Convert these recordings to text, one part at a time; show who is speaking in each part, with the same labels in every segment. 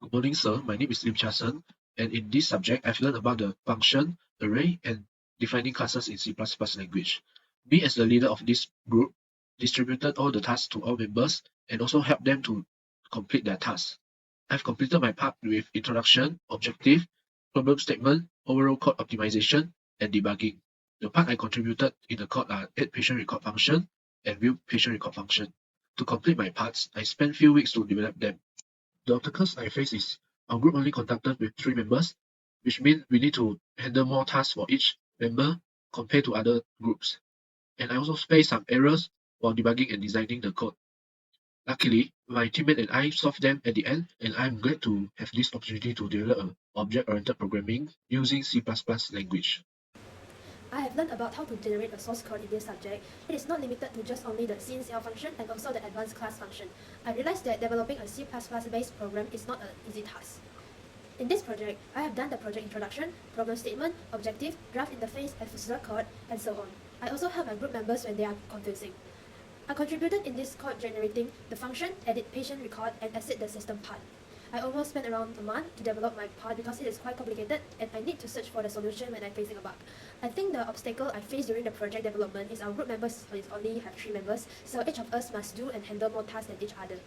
Speaker 1: Good morning, sir. My name is Lim Chasen, and in this subject, I've learned about the function, array, and defining classes in C++ language. Me, as the leader of this group, distributed all the tasks to all members and also helped them to complete their tasks. I've completed my part with introduction, objective, problem statement, overall code optimization, and debugging. The part I contributed in the code are add patient record function and view patient record function. To complete my parts, I spent few weeks to develop them. The obstacles I face is our group only conducted with 3 members, which means we need to handle more tasks for each member compared to other groups. And I also face some errors while debugging and designing the code. Luckily, my teammate and I solved them at the end, and I'm glad to have this opportunity to develop object-oriented programming using C++ language.
Speaker 2: I have learned about how to generate a source code in this subject. It is not limited to just only the CNCL function and also the advanced class function. I realized that developing a C++-based program is not an easy task. In this project, I have done the project introduction, problem statement, objective, draft interface, and functional code, and so on. I also help my group members when they are confusing. I contributed in this code generating the function, edit patient record, and exit the system part. I almost spent around a month to develop my part because it is quite complicated and I need to search for the solution when I'm facing a bug. I think the obstacle I faced during the project development is our group members only have 3 members, so each of us must do and handle more tasks than each other.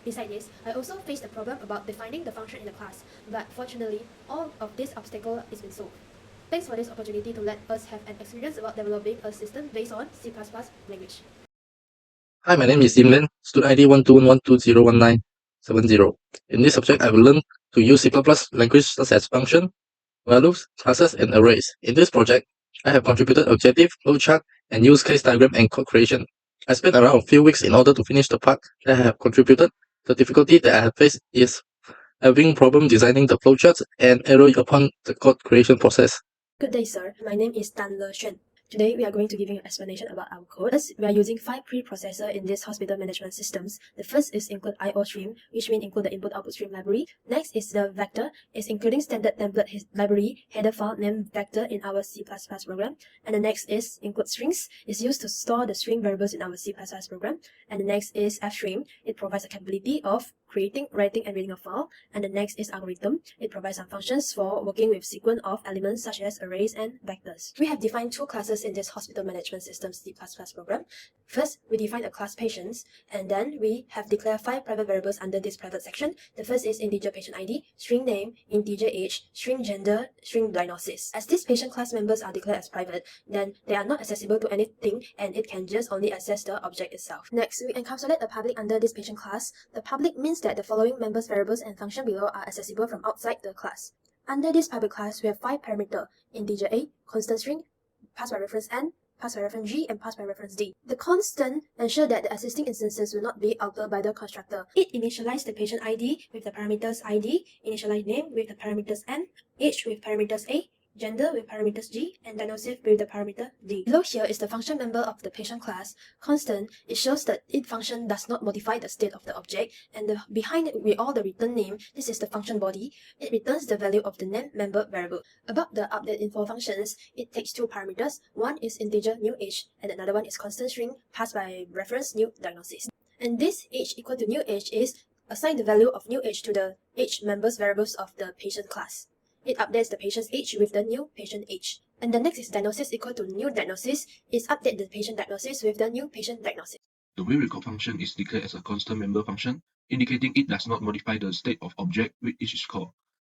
Speaker 2: Besides this, I also faced the problem about defining the function in the class, but fortunately, all of this obstacle has been solved. Thanks for this opportunity to let us have an experience about developing a system based on C++ language.
Speaker 3: Hi, my name is Sim Lin, student ID 121201970. In this subject, I will learn to use C++ language such as function, values, classes, and arrays. In this project, I have contributed objective, flowchart, and use case diagram and code creation. I spent around a few weeks in order to finish the part that I have contributed. The difficulty that I have faced is having problem designing the flowcharts and error upon the code creation process.
Speaker 2: Good day, sir. My name is Tan Le Xuan. Today, we are going to give you an explanation about our code. First, we are using 5 preprocessors in this hospital management systems. The first is include IO stream, which means include the input-output stream library. Next is the vector, is including standard template library header file named vector in our C++ program. And the next is include strings, is used to store the string variables in our C++ program. And the next is fstream, it provides the capability of creating, writing, and reading a file. And the next is algorithm, it provides some functions for working with sequence of elements such as arrays and vectors. We have defined 2 classes in this hospital management system C++ program. First, we define a class patients, and then we have declared 5 private variables under this private section. The first is integer patient ID, string name, integer age, string gender, string diagnosis. As these patient class members are declared as private, then they are not accessible to anything and it can just only access the object itself. Next, we encapsulate the public under this patient class. The public means that the following members variables and function below are accessible from outside the class. Under this public class, we have 5 parameters: integer A, constant string, pass by reference N, pass by reference G, and pass by reference D. The constant ensure that the existing instances will not be altered by the constructor. It initializes the patient ID with the parameters ID, initialize name with the parameters N, age with parameters A, gender with parameters G, and diagnosis with the parameter D. Below here is the function member of the patient class. Constant, it shows that it function does not modify the state of the object, and behind it with all the return name, this is the function body. It returns the value of the name member variable. About the update info functions, it takes 2 parameters. One is integer new age, and another one is constant string passed by reference new diagnosis. And this age equal to new age is assign the value of new age to the age members variables of the patient class. It updates the patient's age with the new patient age. And the next is diagnosis equal to new diagnosis, is update the patient diagnosis with the new patient diagnosis.
Speaker 1: The wayRecord function is declared as a constant member function, indicating it does not modify the state of object which it is called.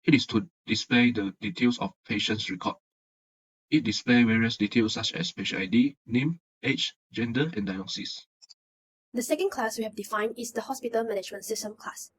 Speaker 1: It is to display the details of patient's record. It displays various details such as patient ID, name, age, gender, and diagnosis.
Speaker 2: The second class we have defined is the hospital management system class.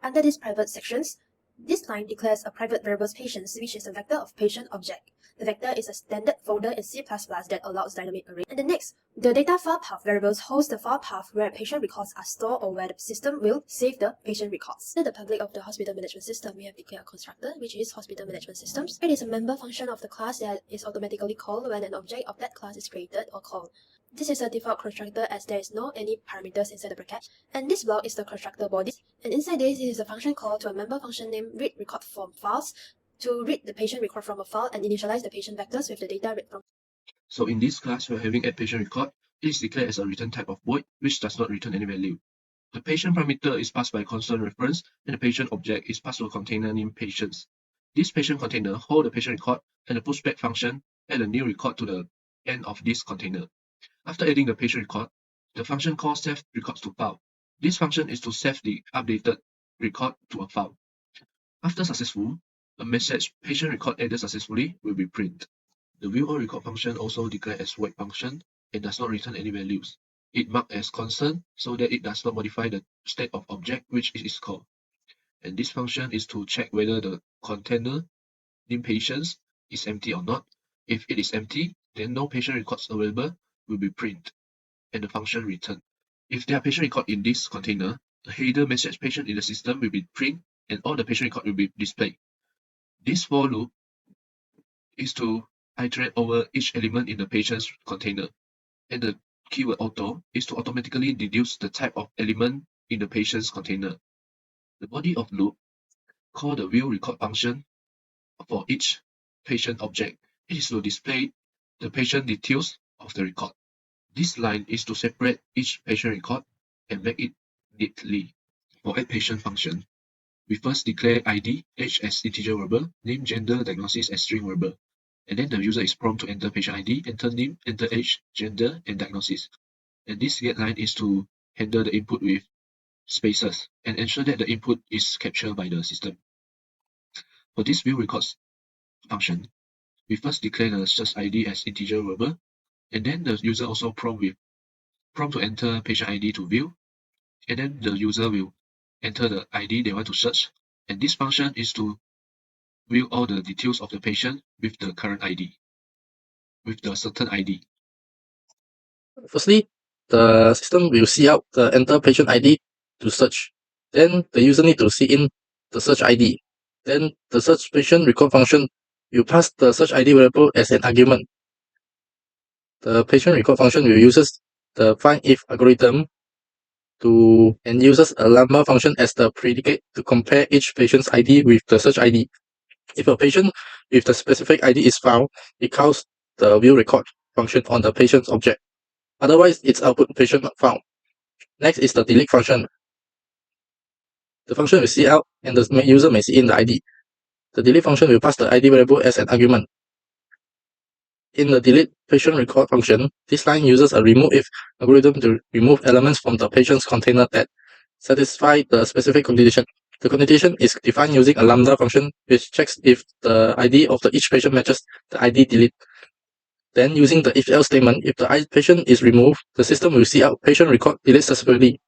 Speaker 2: Under these private sections, this line declares a private variables patients, which is a vector of patient object. The vector is a standard folder in C++ that allows dynamic array. And the next, the data file path variables host the file path where patient records are stored or where the system will save the patient records. In the public of the hospital management system, we have declared a constructor, which is hospital management systems. It is a member function of the class that is automatically called when an object of that class is created or called. This is a default constructor as there is no any parameters inside the bracket. And this block is the constructor body. And inside this is a function call to a member function named read record from files to read the patient record from a file and initialize the patient vectors with the data read from.
Speaker 1: So in this class, we're having add patient record. It is declared as a return type of void, which does not return any value. The patient parameter is passed by constant reference, and the patient object is passed to a container named patients. This patient container holds the patient record, and the pushback function adds a new record to the end of this container. After adding the patient record, the function calls save records to file. This function is to save the updated record to a file. After successful, a message patient record added successfully will be printed. The view all record function also declared as void function and does not return any values. It marked as constant so that it does not modify the state of object which it is called. And this function is to check whether the container named patients is empty or not. If it is empty, then no patient records available will be printed and the function return. If there are patient records in this container, the header message patient in the system will be printed and all the patient records will be displayed. This for loop is to iterate over each element in the patient's container, and the keyword auto is to automatically deduce the type of element in the patient's container. The body of loop, called the view record function for each patient object, it is to display the patient details of the record. This line is to separate each patient record and make it neatly. For add patient function, we first declare ID, age as integer variable, name, gender, diagnosis as string variable. And then the user is prompted to enter patient ID, enter name, enter age, gender, and diagnosis. And this get line is to handle the input with spaces and ensure that the input is captured by the system. For this view records function, we first declare the search ID as integer variable, and then the user also prompt to enter patient ID to view, and then the user will enter the ID they want to search, and this function is to view all the details of the patient with the current ID, with the certain ID.
Speaker 3: Firstly, the system will see out the enter patient ID to search. Then the user need to see in the search ID. Then the search patient record function will pass the search ID variable as an argument. The patient record function will uses the find if algorithm and uses a lambda function as the predicate to compare each patient's ID with the search ID. If a patient with the specific ID is found, it calls the view record function on the patient's object. Otherwise, its output patient not found. Next is the delete function. The function will see out and the user may see in the ID. The delete function will pass the ID variable as an argument. In the delete patient record function, this line uses a remove if algorithm to remove elements from the patient's container that satisfy the specific condition. The condition is defined using a lambda function which checks if the ID of each patient matches the ID delete. Then using the if-else statement, if the patient is removed, the system will see out patient record delete successfully,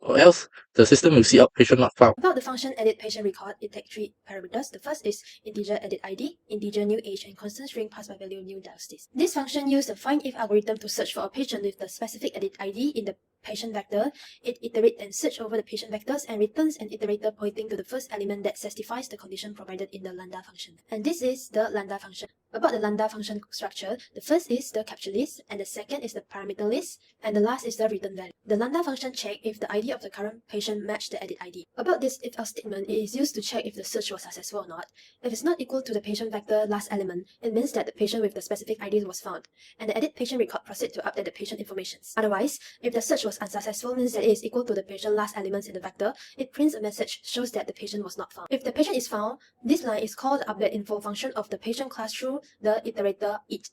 Speaker 3: or else the system will see out patient not found.
Speaker 2: About the function edit patient record, it takes three parameters. The first is integer edit ID, integer new age, and constant string passed by value new diagnosis. This function uses the find if algorithm to search for a patient with the specific edit ID in the patient vector. It iterates and searches over the patient vectors and returns an iterator pointing to the first element that satisfies the condition provided in the lambda function. And this is the lambda function. About the lambda function structure, the first is the capture list, and the second is the parameter list, and the last is the return value. The lambda function checks if the ID of the current patient matches the edit ID. About this if-else statement, it is used to check if the search was successful or not. If it's not equal to the patient vector last element, it means that the patient with the specific ID was found, and the edit patient record proceeds to update the patient information. Otherwise, if the search was unsuccessful, means that it is equal to the patient last elements in the vector, it prints a message shows that the patient was not found. If the patient is found, this line is called the update info function of the patient class through the iterator it.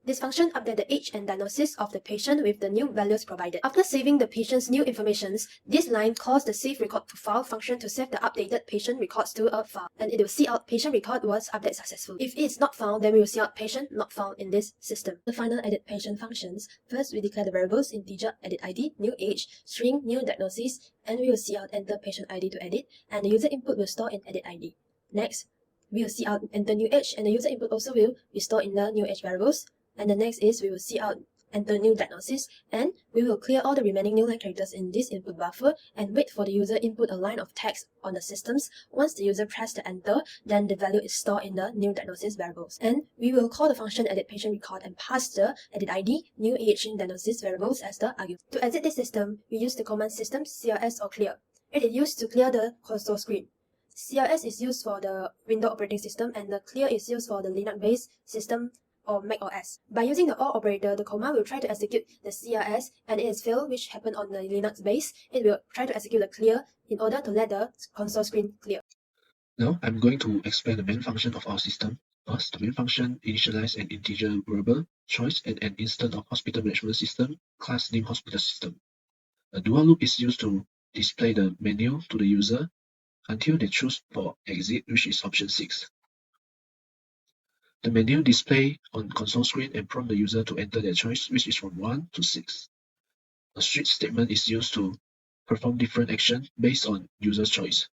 Speaker 2: This function updates the age and diagnosis of the patient with the new values provided. After saving the patient's new information, this line calls the save record to file function to save the updated patient records to a file, and it will see out patient record was updated successfully. If it is not found, then we will see out patient not found in this system. The final edit patient functions. First, we declare the variables integer edit ID, new age, string, new diagnosis, and we will see out enter patient ID to edit, and the user input will store in edit ID. Next, we will see out enter new age, and the user input also will be stored in the new age variables. And the next is we will see out enter new diagnosis, and we will clear all the remaining new line characters in this input buffer and wait for the user input a line of text on the systems. Once the user presses the enter, then the value is stored in the new diagnosis variables. And we will call the function edit patient record and pass the edit ID, new age, and diagnosis variables as the argument. To exit this system, we use the command system cls or clear. It is used to clear the console screen. CLS is used for the Windows operating system, and the clear is used for the Linux-based system or Mac OS. By using the OR operator, the command will try to execute the CRS, and it is failed, which happened on the Linux base. It will try to execute the clear in order to let the console screen clear.
Speaker 1: Now I'm going to explain the main function of our system. First, the main function initialize an integer variable choice and an instance of hospital management system class name hospital system. A dual loop is used to display the menu to the user until they choose for exit, which is option 6. The menu display on console screen and prompt the user to enter their choice, which is from 1 to 6. A switch statement is used to perform different actions based on user's choice.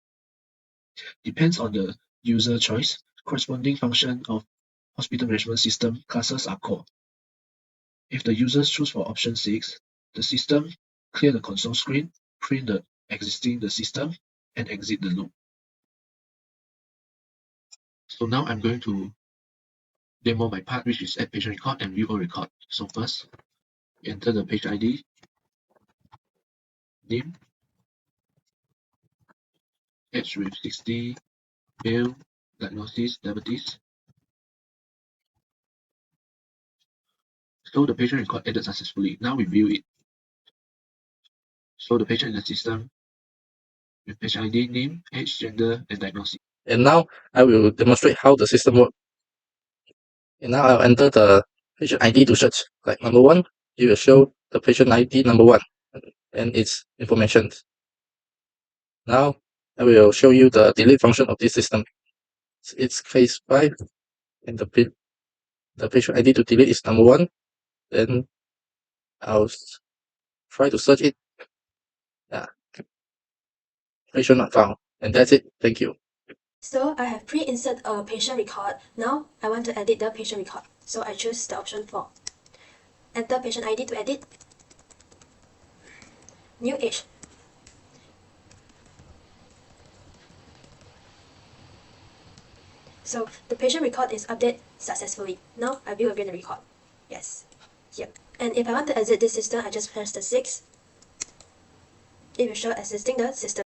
Speaker 1: Depends on the user choice, corresponding function of hospital management system classes are called. If the users choose for option 6, the system clear the console screen, print the existing the system, and exit the loop. So now I'm going to demo my part, which is add patient record and view all record. So first, enter the page ID, name, age with 60, male, diagnosis, diabetes. So the patient record added successfully. Now we view it. So the patient in the system with page ID, name, age, gender, and diagnosis.
Speaker 3: And now I will demonstrate how the system works. And now I'll enter the patient ID to search. Like number 1, it will show the patient ID number 1 and its information. Now I will show you the delete function of this system. It's case 5, and the patient ID to delete is number 1. Then I'll try to search it. Patient not found. And that's it. Thank you.
Speaker 2: So I have pre-inserted a patient record. Now I want to edit the patient record. So I choose the option 4. Enter patient ID to edit. New age. So the patient record is updated successfully. Now I view again the record. Yes. Yep. And if I want to exit this system, I just press the 6. It will show exiting the system.